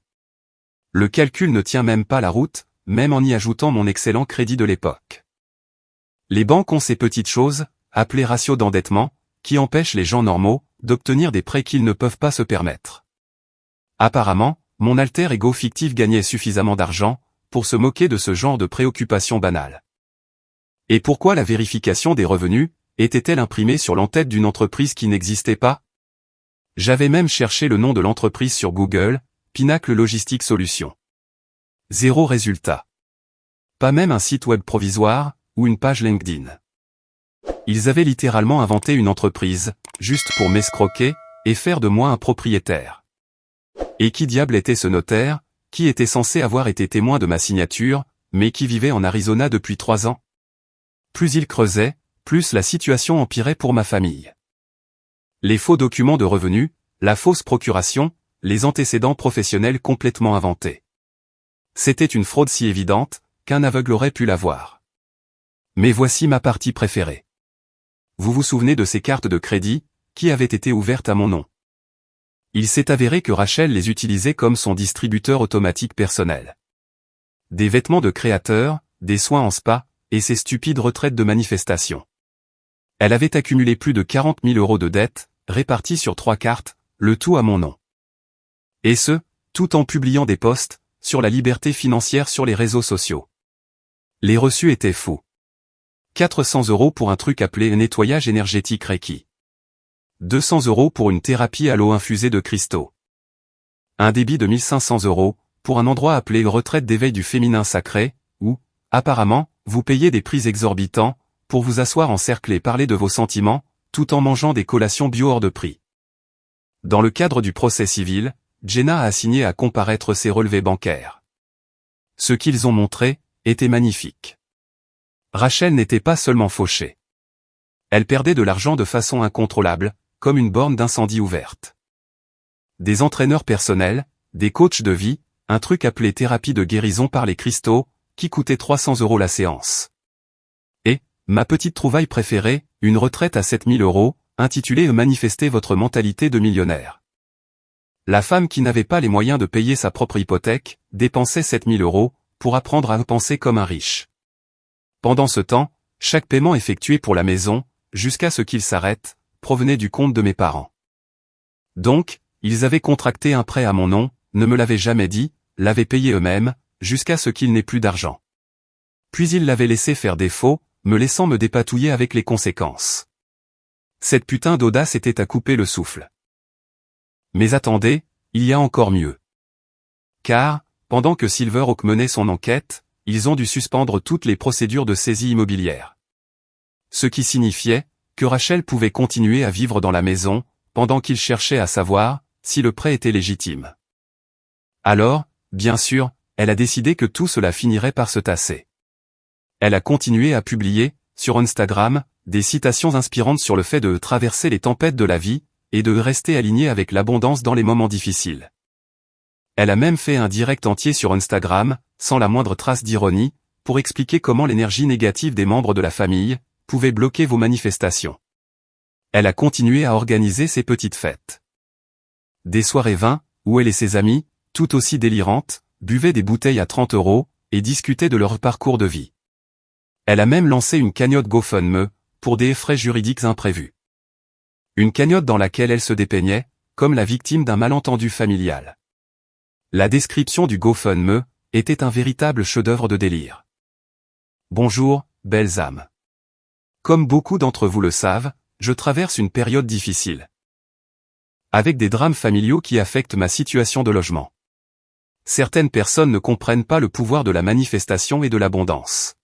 Le calcul ne tient même pas la route, même en y ajoutant mon excellent crédit de l'époque. Les banques ont ces petites choses, appelées ratios d'endettement, qui empêchent les gens normaux d'obtenir des prêts qu'ils ne peuvent pas se permettre. Apparemment, mon alter ego fictif gagnait suffisamment d'argent pour se moquer de ce genre de préoccupations banales. Et pourquoi la vérification des revenus était-elle imprimée sur l'entête d'une entreprise qui n'existait pas? J'avais même cherché le nom de l'entreprise sur Google, Pinacle Logistique Solutions. 0 résultat. Pas même un site web provisoire, ou une page LinkedIn. Ils avaient littéralement inventé une entreprise, juste pour m'escroquer, et faire de moi un propriétaire. Et qui diable était ce notaire, qui était censé avoir été témoin de ma signature, mais qui vivait en Arizona depuis 3 ans? Plus il creusait, plus la situation empirait pour ma famille. Les faux documents de revenus, la fausse procuration, les antécédents professionnels complètement inventés. C'était une fraude si évidente, qu'un aveugle aurait pu la voir. Mais voici ma partie préférée. Vous vous souvenez de ces cartes de crédit, qui avaient été ouvertes à mon nom? Il s'est avéré que Rachel les utilisait comme son distributeur automatique personnel. Des vêtements de créateur, des soins en spa, et ces stupides retraites de manifestation. Elle avait accumulé plus de 40 000 € de dettes, réparties sur 3 cartes, le tout à mon nom. Et ce, tout en publiant des posts, sur la liberté financière sur les réseaux sociaux. Les reçus étaient fous. 400 € pour un truc appelé nettoyage énergétique Reiki. 200 € pour une thérapie à l'eau infusée de cristaux. Un débit de 1500 € pour un endroit appelé retraite d'éveil du féminin sacré, où, apparemment, vous payez des prix exorbitants, pour vous asseoir en cercle et parler de vos sentiments, tout en mangeant des collations bio hors de prix. Dans le cadre du procès civil, Jenna a assigné à comparaître ses relevés bancaires. Ce qu'ils ont montré, était magnifique. Rachel n'était pas seulement fauchée. Elle perdait de l'argent de façon incontrôlable, comme une borne d'incendie ouverte. Des entraîneurs personnels, des coachs de vie, un truc appelé thérapie de guérison par les cristaux, qui coûtait 300 € la séance. Et, ma petite trouvaille préférée, une retraite à 7000 €, intitulée « Manifestez votre mentalité de millionnaire ». La femme qui n'avait pas les moyens de payer sa propre hypothèque, dépensait 7000 €, pour apprendre à penser comme un riche. Pendant ce temps, chaque paiement effectué pour la maison, jusqu'à ce qu'il s'arrête, provenait du compte de mes parents. Donc, ils avaient contracté un prêt à mon nom, ne me l'avaient jamais dit, l'avaient payé eux-mêmes, jusqu'à ce qu'ils n'aient plus d'argent. Puis ils l'avaient laissé faire défaut, me laissant me dépatouiller avec les conséquences. Cette putain d'audace était à couper le souffle. Mais attendez, il y a encore mieux. Car, pendant que Silverhawk menait son enquête, ils ont dû suspendre toutes les procédures de saisie immobilière. Ce qui signifiait que Rachel pouvait continuer à vivre dans la maison, pendant qu'ils cherchaient à savoir si le prêt était légitime. Alors, bien sûr, elle a décidé que tout cela finirait par se tasser. Elle a continué à publier, sur Instagram, des citations inspirantes sur le fait de traverser les tempêtes de la vie, et de rester alignée avec l'abondance dans les moments difficiles. Elle a même fait un direct entier sur Instagram, sans la moindre trace d'ironie, pour expliquer comment l'énergie négative des membres de la famille pouvait bloquer vos manifestations. Elle a continué à organiser ses petites fêtes. Des soirées vin, où elle et ses amis, tout aussi délirantes, buvaient des bouteilles à 30 € et discutaient de leur parcours de vie. Elle a même lancé une cagnotte GoFundMe, pour des frais juridiques imprévus. Une cagnotte dans laquelle elle se dépeignait, comme la victime d'un malentendu familial. La description du GoFundMe était un véritable chef-d'œuvre de délire. Bonjour, belles âmes. Comme beaucoup d'entre vous le savent, je traverse une période difficile. Avec des drames familiaux qui affectent ma situation de logement. Certaines personnes ne comprennent pas le pouvoir de la manifestation et de l'abondance.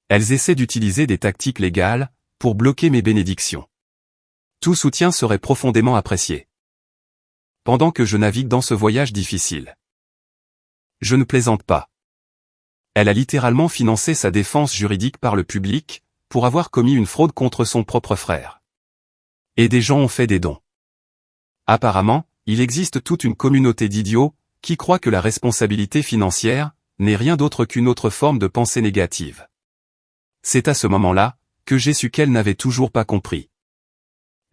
Elles essaient d'utiliser des tactiques légales, pour bloquer mes bénédictions. Tout soutien serait profondément apprécié. Pendant que je navigue dans ce voyage difficile. Je ne plaisante pas. Elle a littéralement financé sa défense juridique par le public, pour avoir commis une fraude contre son propre frère. Et des gens ont fait des dons. Apparemment, il existe toute une communauté d'idiots, qui croient que la responsabilité financière, n'est rien d'autre qu'une autre forme de pensée négative. C'est à ce moment-là, que j'ai su qu'elle n'avait toujours pas compris.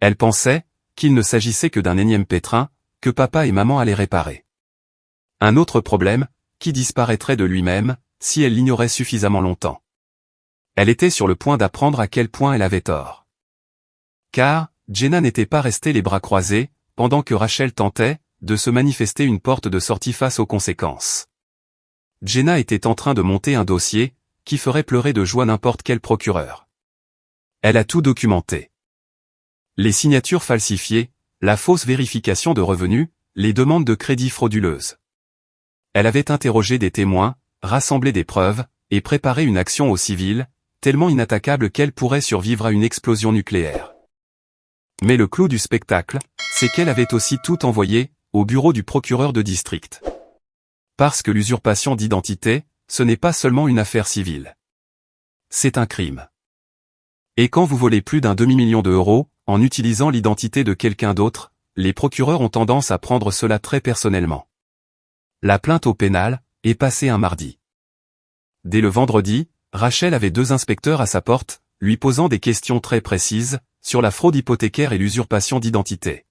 Elle pensait, qu'il ne s'agissait que d'un énième pétrin, que papa et maman allaient réparer. Un autre problème, qui disparaîtrait de lui-même, si elle l'ignorait suffisamment longtemps. Elle était sur le point d'apprendre à quel point elle avait tort. Car, Jenna n'était pas restée les bras croisés, pendant que Rachel tentait, de se manifester une porte de sortie face aux conséquences. Jenna était en train de monter un dossier, qui ferait pleurer de joie n'importe quel procureur. Elle a tout documenté. Les signatures falsifiées, la fausse vérification de revenus, les demandes de crédit frauduleuses. Elle avait interrogé des témoins, rassemblé des preuves, et préparer une action aux civils, tellement inattaquable qu'elle pourrait survivre à une explosion nucléaire. Mais le clou du spectacle, c'est qu'elle avait aussi tout envoyé au bureau du procureur de district. Parce que l'usurpation d'identité, ce n'est pas seulement une affaire civile. C'est un crime. Et quand vous volez plus d'un demi-million d'euros, en utilisant l'identité de quelqu'un d'autre, les procureurs ont tendance à prendre cela très personnellement. La plainte au pénal est passée un mardi. Dès le vendredi, Rachel avait 2 inspecteurs à sa porte, lui posant des questions très précises, sur la fraude hypothécaire et l'usurpation d'identité.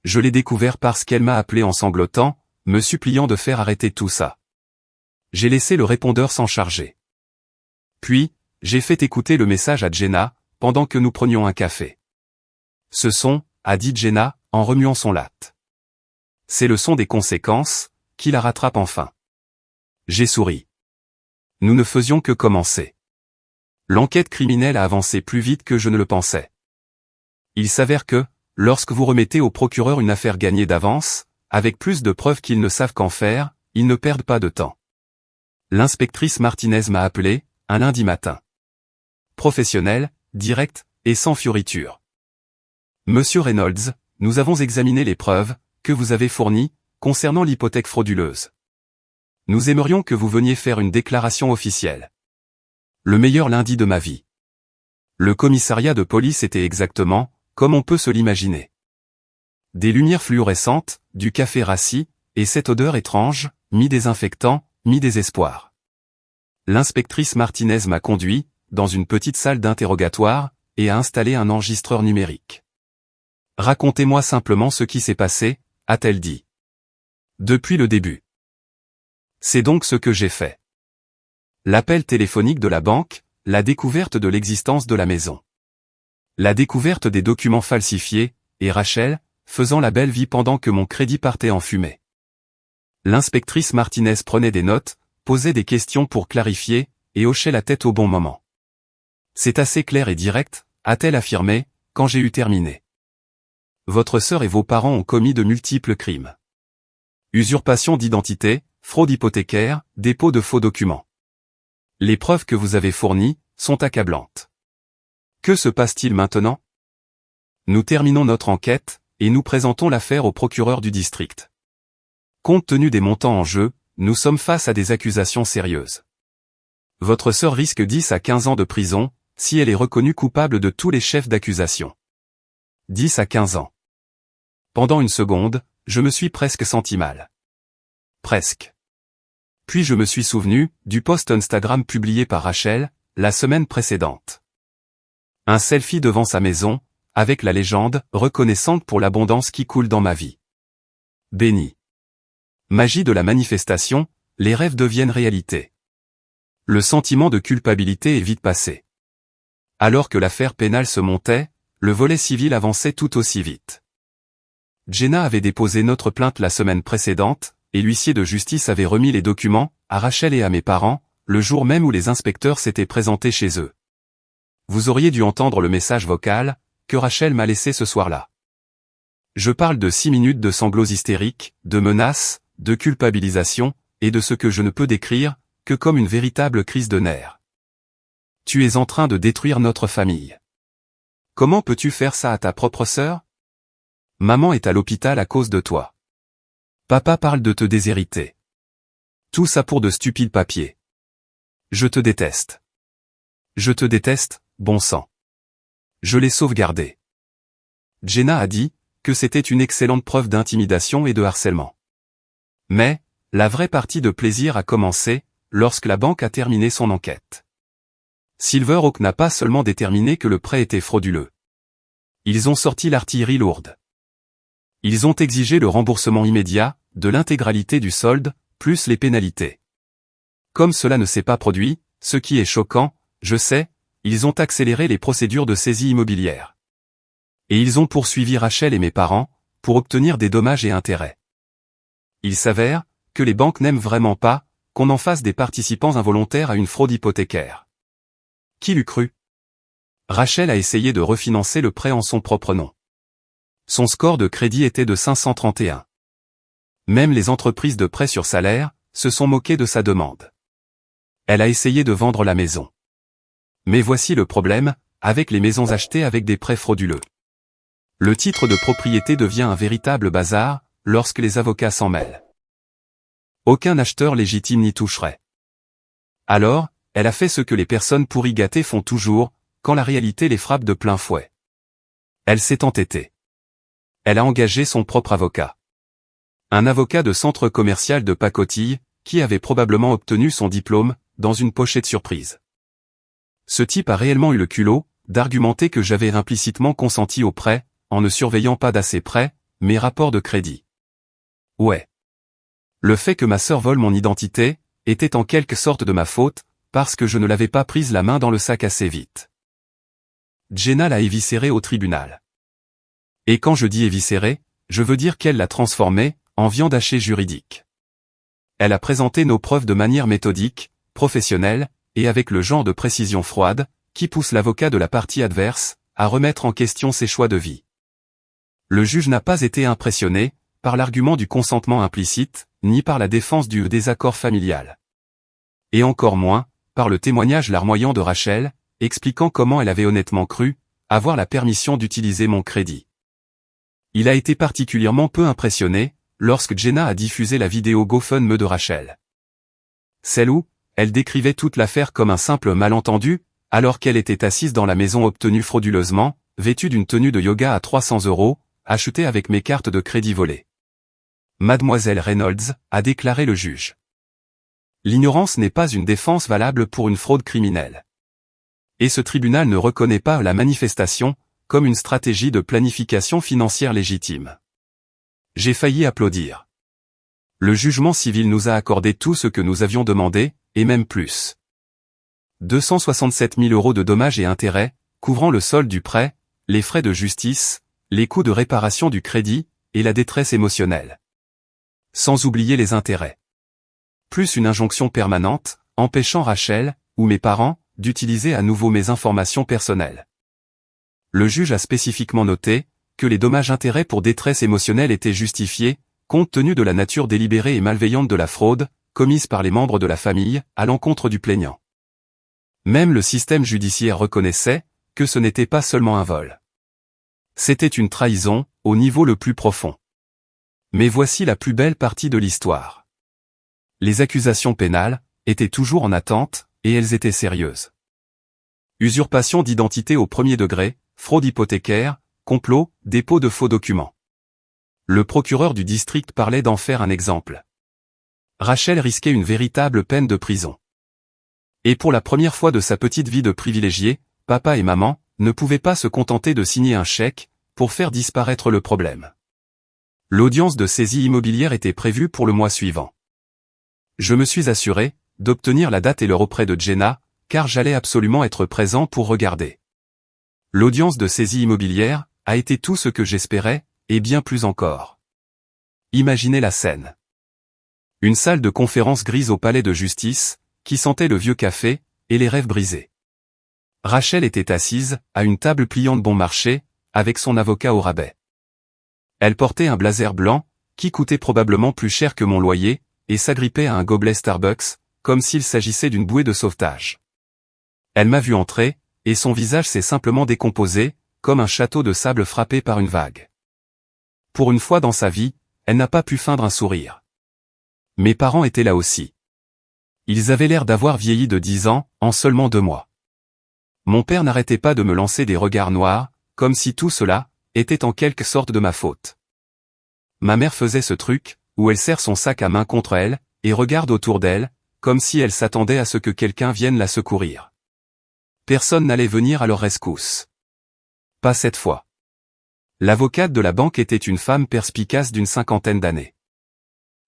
Je l'ai découvert parce qu'elle m'a appelé en sanglotant, me suppliant de faire arrêter tout ça. J'ai laissé le répondeur s'en charger. Puis, j'ai fait écouter le message à Jenna, pendant que nous prenions un café. Ce son, a dit Jenna, en remuant son latte. C'est le son des conséquences, qui la rattrape enfin. J'ai souri. Nous ne faisions que commencer. L'enquête criminelle a avancé plus vite que je ne le pensais. Il s'avère que, lorsque vous remettez au procureur une affaire gagnée d'avance, avec plus de preuves qu'ils ne savent qu'en faire, ils ne perdent pas de temps. L'inspectrice Martinez m'a appelé, un lundi matin. Professionnel, direct, et sans fioriture. Monsieur Reynolds, nous avons examiné les preuves que vous avez fournies concernant l'hypothèque frauduleuse. Nous aimerions que vous veniez faire une déclaration officielle. Le meilleur lundi de ma vie. Le commissariat de police était exactement comme on peut se l'imaginer. Des lumières fluorescentes, du café rassis, et cette odeur étrange, mi-désinfectant, mi-désespoir. L'inspectrice Martinez m'a conduit dans une petite salle d'interrogatoire et a installé un enregistreur numérique. Racontez-moi simplement ce qui s'est passé, a-t-elle dit. Depuis le début. C'est donc ce que j'ai fait. L'appel téléphonique de la banque, la découverte de l'existence de la maison. La découverte des documents falsifiés, et Rachel, faisant la belle vie pendant que mon crédit partait en fumée. L'inspectrice Martinez prenait des notes, posait des questions pour clarifier, et hochait la tête au bon moment. C'est assez clair et direct, a-t-elle affirmé, quand j'ai eu terminé. Votre sœur et vos parents ont commis de multiples crimes. Usurpation d'identité, fraude hypothécaire, dépôt de faux documents. Les preuves que vous avez fournies sont accablantes. Que se passe-t-il maintenant? Nous terminons notre enquête, et nous présentons l'affaire au procureur du district. Compte tenu des montants en jeu, nous sommes face à des accusations sérieuses. Votre sœur risque 10 à 15 ans de prison, si elle est reconnue coupable de tous les chefs d'accusation. 10 à 15 ans. Pendant une seconde, je me suis presque senti mal. Presque. Puis je me suis souvenu du post Instagram publié par Rachel, la semaine précédente. Un selfie devant sa maison, avec la légende « reconnaissante pour l'abondance qui coule dans ma vie ». Béni. Magie de la manifestation, les rêves deviennent réalité. Le sentiment de culpabilité est vite passé. Alors que l'affaire pénale se montait, le volet civil avançait tout aussi vite. Jenna avait déposé notre plainte la semaine précédente, et l'huissier de justice avait remis les documents à Rachel et à mes parents, le jour même où les inspecteurs s'étaient présentés chez eux. Vous auriez dû entendre le message vocal que Rachel m'a laissé ce soir-là. Je parle de 6 minutes de sanglots hystériques, de menaces, de culpabilisation, et de ce que je ne peux décrire que comme une véritable crise de nerfs. Tu es en train de détruire notre famille. Comment peux-tu faire ça à ta propre sœur? Maman est à l'hôpital à cause de toi. Papa parle de te déshériter. Tout ça pour de stupides papiers. Je te déteste. Je te déteste, bon sang. Je l'ai sauvegardé. Jenna a dit que c'était une excellente preuve d'intimidation et de harcèlement. Mais, la vraie partie de plaisir a commencé lorsque la banque a terminé son enquête. Silver Oak n'a pas seulement déterminé que le prêt était frauduleux. Ils ont sorti l'artillerie lourde. Ils ont exigé le remboursement immédiat de l'intégralité du solde, plus les pénalités. Comme cela ne s'est pas produit, ce qui est choquant, je sais, ils ont accéléré les procédures de saisie immobilière. Et ils ont poursuivi Rachel et mes parents, pour obtenir des dommages et intérêts. Il s'avère que les banques n'aiment vraiment pas qu'on en fasse des participants involontaires à une fraude hypothécaire. Qui l'eût cru? Rachel a essayé de refinancer le prêt en son propre nom. Son score de crédit était de 531. Même les entreprises de prêt sur salaire se sont moquées de sa demande. Elle a essayé de vendre la maison. Mais voici le problème, avec les maisons achetées avec des prêts frauduleux. Le titre de propriété devient un véritable bazar, lorsque les avocats s'en mêlent. Aucun acheteur légitime n'y toucherait. Alors, elle a fait ce que les personnes pourri gâtées font toujours, quand la réalité les frappe de plein fouet. Elle s'est entêtée. Elle a engagé son propre avocat. Un avocat de centre commercial de pacotille, qui avait probablement obtenu son diplôme, dans une pochette surprise. Ce type a réellement eu le culot, d'argumenter que j'avais implicitement consenti au prêt, en ne surveillant pas d'assez près, mes rapports de crédit. Ouais. Le fait que ma sœur vole mon identité, était en quelque sorte de ma faute, parce que je ne l'avais pas prise la main dans le sac assez vite. Jenna l'a éviscérée au tribunal. Et quand je dis éviscérée, je veux dire qu'elle l'a transformée, en viande hachée juridique. Elle a présenté nos preuves de manière méthodique, professionnelle, et avec le genre de précision froide, qui pousse l'avocat de la partie adverse, à remettre en question ses choix de vie. Le juge n'a pas été impressionné, par l'argument du consentement implicite, ni par la défense du désaccord familial. Et encore moins, par le témoignage larmoyant de Rachel, expliquant comment elle avait honnêtement cru, avoir la permission d'utiliser mon crédit. Il a été particulièrement peu impressionné, lorsque Jenna a diffusé la vidéo GoFundMe de Rachel. Celle où, elle décrivait toute l'affaire comme un simple malentendu, alors qu'elle était assise dans la maison obtenue frauduleusement, vêtue d'une tenue de yoga à 300 €, achetée avec mes cartes de crédit volées. Mademoiselle Reynolds, a déclaré le juge. L'ignorance n'est pas une défense valable pour une fraude criminelle. Et ce tribunal ne reconnaît pas la manifestation, comme une stratégie de planification financière légitime. J'ai failli applaudir. Le jugement civil nous a accordé tout ce que nous avions demandé, et même plus. 267 000 € de dommages et intérêts, couvrant le solde du prêt, les frais de justice, les coûts de réparation du crédit, et la détresse émotionnelle. Sans oublier les intérêts. Plus une injonction permanente, empêchant Rachel, ou mes parents, d'utiliser à nouveau mes informations personnelles. Le juge a spécifiquement noté, que les dommages-intérêts pour détresse émotionnelle étaient justifiés, compte tenu de la nature délibérée et malveillante de la fraude, commise par les membres de la famille, à l'encontre du plaignant. Même le système judiciaire reconnaissait, que ce n'était pas seulement un vol. C'était une trahison, au niveau le plus profond. Mais voici la plus belle partie de l'histoire. Les accusations pénales, étaient toujours en attente, et elles étaient sérieuses. Usurpation d'identité au premier degré, fraude hypothécaire, complot, dépôt de faux documents. Le procureur du district parlait d'en faire un exemple. Rachel risquait une véritable peine de prison. Et pour la première fois de sa petite vie de privilégiée, papa et maman, ne pouvaient pas se contenter de signer un chèque, pour faire disparaître le problème. L'audience de saisie immobilière était prévue pour le mois suivant. Je me suis assuré, d'obtenir la date et l'heure auprès de Jenna, car j'allais absolument être présent pour regarder. L'audience de saisie immobilière, a été tout ce que j'espérais, et bien plus encore. Imaginez la scène. Une salle de conférence grise au palais de justice, qui sentait le vieux café, et les rêves brisés. Rachel était assise, à une table pliante bon marché, avec son avocat au rabais. Elle portait un blazer blanc, qui coûtait probablement plus cher que mon loyer, et s'agrippait à un gobelet Starbucks, comme s'il s'agissait d'une bouée de sauvetage. Elle m'a vu entrer, et son visage s'est simplement décomposé, comme un château de sable frappé par une vague. Pour une fois dans sa vie, elle n'a pas pu feindre un sourire. Mes parents étaient là aussi. Ils avaient l'air d'avoir vieilli de 10 ans, en seulement 2 mois. Mon père n'arrêtait pas de me lancer des regards noirs, comme si tout cela, était en quelque sorte de ma faute. Ma mère faisait ce truc, où elle serre son sac à main contre elle, et regarde autour d'elle, comme si elle s'attendait à ce que quelqu'un vienne la secourir. Personne n'allait venir à leur rescousse. Pas cette fois. L'avocate de la banque était une femme perspicace d'une 50aine d'années.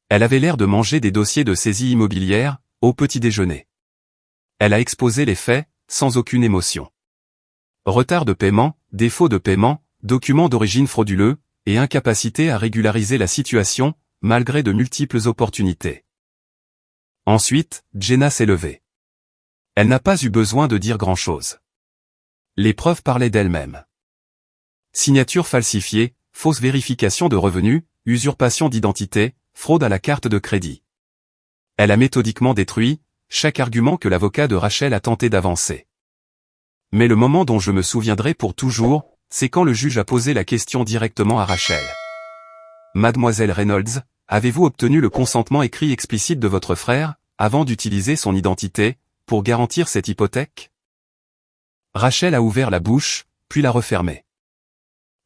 Elle avait l'air de manger des dossiers de saisie immobilière, au petit déjeuner. Elle a exposé les faits, sans aucune émotion. Retard de paiement, défaut de paiement, documents d'origine frauduleux, et incapacité à régulariser la situation, malgré de multiples opportunités. Ensuite, Jenna s'est levée. Elle n'a pas eu besoin de dire grand-chose. Les preuves parlaient d'elles-mêmes. Signature falsifiée, fausse vérification de revenus, usurpation d'identité, fraude à la carte de crédit. Elle a méthodiquement détruit, chaque argument que l'avocat de Rachel a tenté d'avancer. Mais le moment dont je me souviendrai pour toujours, c'est quand le juge a posé la question directement à Rachel. Mademoiselle Reynolds, avez-vous obtenu le consentement écrit explicite de votre frère, avant d'utiliser son identité, pour garantir cette hypothèque? Rachel a ouvert la bouche, puis l'a refermée.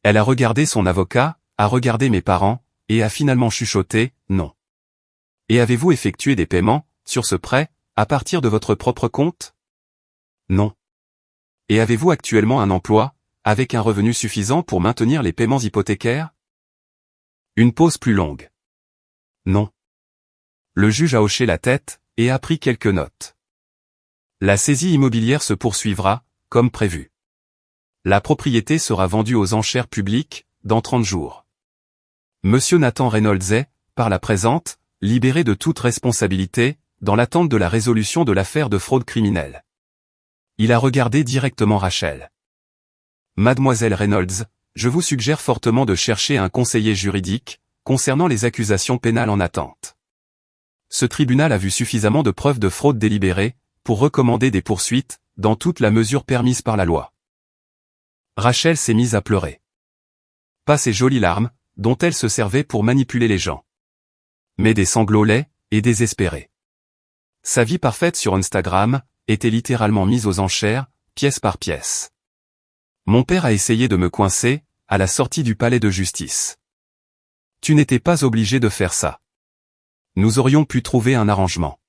Elle a regardé son avocat, a regardé mes parents, et a finalement chuchoté, non. Et avez-vous effectué des paiements, sur ce prêt, à partir de votre propre compte? Non. Et avez-vous actuellement un emploi, avec un revenu suffisant pour maintenir les paiements hypothécaires? Une pause plus longue. Non. Le juge a hoché la tête, et a pris quelques notes. La saisie immobilière se poursuivra, comme prévu. La propriété sera vendue aux enchères publiques, dans 30 jours. Monsieur Nathan Reynolds est, par la présente, libéré de toute responsabilité, dans l'attente de la résolution de l'affaire de fraude criminelle. Il a regardé directement Rachel. Mademoiselle Reynolds, je vous suggère fortement de chercher un conseiller juridique, concernant les accusations pénales en attente. Ce tribunal a vu suffisamment de preuves de fraude délibérée, pour recommander des poursuites, dans toute la mesure permise par la loi. Rachel s'est mise à pleurer. Pas ces jolies larmes, dont elle se servait pour manipuler les gens. Mais des sanglots laids, et désespérés. Sa vie parfaite sur Instagram, était littéralement mise aux enchères, pièce par pièce. Mon père a essayé de me coincer, à la sortie du palais de justice. Tu n'étais pas obligé de faire ça. Nous aurions pu trouver un arrangement.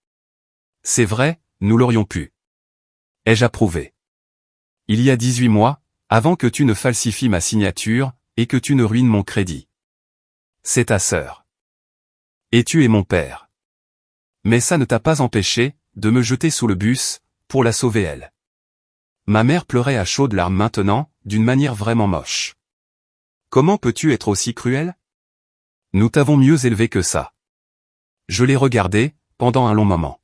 C'est vrai, nous l'aurions pu. Ai-je approuvé? Il y a 18 mois, avant que tu ne falsifies ma signature, et que tu ne ruines mon crédit. C'est ta sœur. Et tu es mon père. Mais ça ne t'a pas empêché, de me jeter sous le bus, pour la sauver elle. Ma mère pleurait à chaudes larmes maintenant, d'une manière vraiment moche. Comment peux-tu être aussi cruel? Nous t'avons mieux élevé que ça. Je l'ai regardé, pendant un long moment.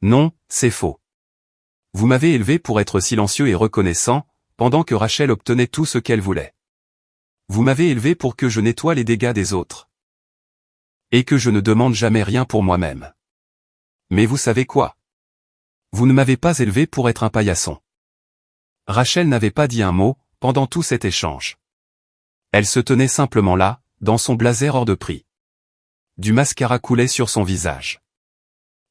Non, c'est faux. Vous m'avez élevé pour être silencieux et reconnaissant, pendant que Rachel obtenait tout ce qu'elle voulait. Vous m'avez élevé pour que je nettoie les dégâts des autres. Et que je ne demande jamais rien pour moi-même. Mais vous savez quoi? Vous ne m'avez pas élevé pour être un paillasson. Rachel n'avait pas dit un mot, pendant tout cet échange. Elle se tenait simplement là, dans son blazer hors de prix. Du mascara coulait sur son visage.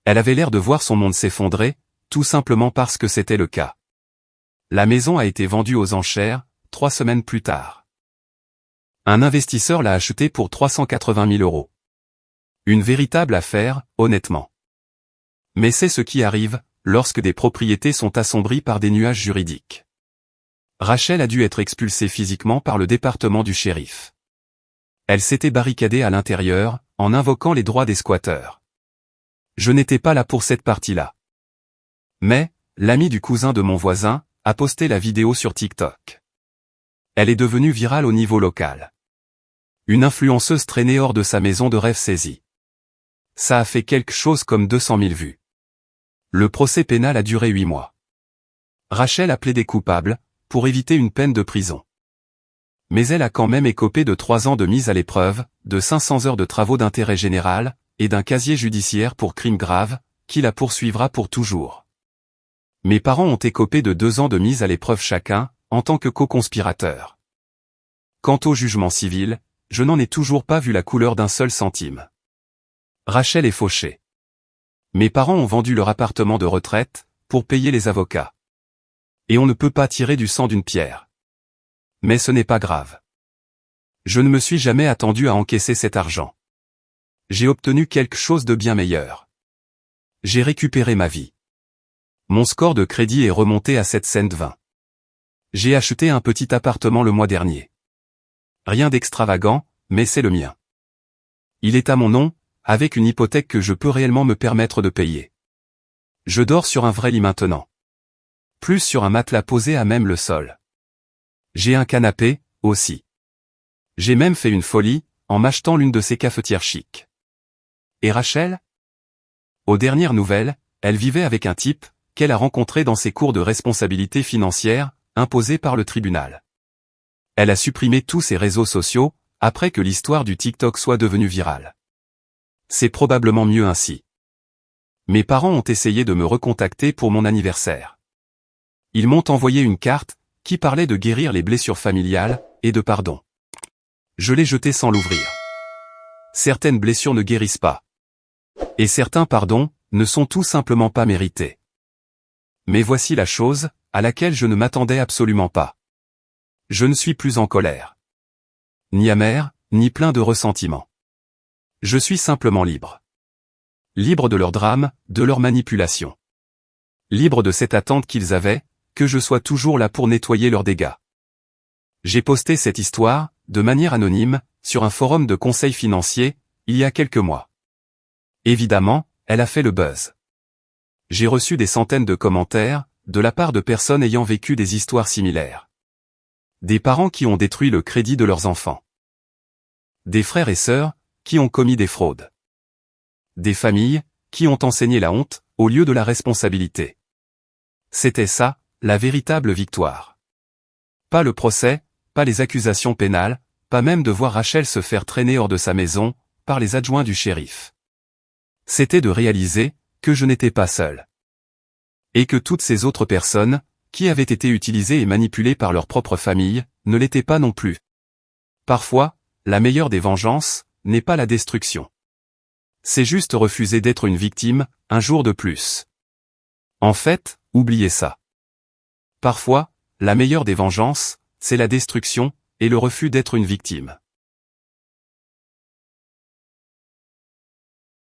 Elle avait l'air de voir son monde s'effondrer, tout simplement parce que c'était le cas. La maison a été vendue aux enchères, 3 semaines plus tard. Un investisseur l'a achetée pour 380 000 €. Une véritable affaire, honnêtement. Mais c'est ce qui arrive, lorsque des propriétés sont assombries par des nuages juridiques. Rachel a dû être expulsée physiquement par le département du shérif. Elle s'était barricadée à l'intérieur, en invoquant les droits des squatteurs. Je n'étais pas là pour cette partie-là. Mais, l'ami du cousin de mon voisin, a posté la vidéo sur TikTok. Elle est devenue virale au niveau local. Une influenceuse traînait hors de sa maison de rêve saisie. Ça a fait quelque chose comme 200 000 vues. Le procès pénal a duré 8 mois. Rachel a plaidé coupable, pour éviter une peine de prison. Mais elle a quand même écopé de 3 ans de mise à l'épreuve, de 500 heures de travaux d'intérêt général, et d'un casier judiciaire pour crimes graves, qui la poursuivra pour toujours. Mes parents ont écopé de 2 ans de mise à l'épreuve chacun, en tant que co-conspirateurs. Quant au jugement civil, je n'en ai toujours pas vu la couleur d'un seul centime. Rachel est fauchée. Mes parents ont vendu leur appartement de retraite, pour payer les avocats. Et on ne peut pas tirer du sang d'une pierre. Mais ce n'est pas grave. Je ne me suis jamais attendu à encaisser cet argent. J'ai obtenu quelque chose de bien meilleur. J'ai récupéré ma vie. Mon score de crédit est remonté à 720. J'ai acheté un petit appartement le mois dernier. Rien d'extravagant, mais c'est le mien. Il est à mon nom, avec une hypothèque que je peux réellement me permettre de payer. Je dors sur un vrai lit maintenant. Plus sur un matelas posé à même le sol. J'ai un canapé, aussi. J'ai même fait une folie, en m'achetant l'une de ces cafetières chics. Et Rachel? Aux dernières nouvelles, elle vivait avec un type, qu'elle a rencontré dans ses cours de responsabilité financière, imposés par le tribunal. Elle a supprimé tous ses réseaux sociaux, après que l'histoire du TikTok soit devenue virale. C'est probablement mieux ainsi. Mes parents ont essayé de me recontacter pour mon anniversaire. Ils m'ont envoyé une carte qui parlait de guérir les blessures familiales et de pardon. Je l'ai jetée sans l'ouvrir. Certaines blessures ne guérissent pas. Et certains pardons ne sont tout simplement pas mérités. Mais voici la chose à laquelle je ne m'attendais absolument pas. Je ne suis plus en colère. Ni amer, ni plein de ressentiment. Je suis simplement libre. Libre de leur drame, de leur manipulation. Libre de cette attente qu'ils avaient, que je sois toujours là pour nettoyer leurs dégâts. J'ai posté cette histoire, de manière anonyme, sur un forum de conseils financiers, il y a quelques mois. Évidemment, elle a fait le buzz. J'ai reçu des centaines de commentaires, de la part de personnes ayant vécu des histoires similaires. Des parents qui ont détruit le crédit de leurs enfants. Des frères et sœurs, qui ont commis des fraudes. Des familles, qui ont enseigné la honte, au lieu de la responsabilité. C'était ça, la véritable victoire. Pas le procès, pas les accusations pénales, pas même de voir Rachel se faire traîner hors de sa maison, par les adjoints du shérif. C'était de réaliser, que je n'étais pas seul. Et que toutes ces autres personnes, qui avaient été utilisées et manipulées par leur propre famille, ne l'étaient pas non plus. Parfois, la meilleure des vengeances, n'est pas la destruction. C'est juste refuser d'être une victime, un jour de plus. En fait, oubliez ça. Parfois, la meilleure des vengeances, c'est la destruction, et le refus d'être une victime.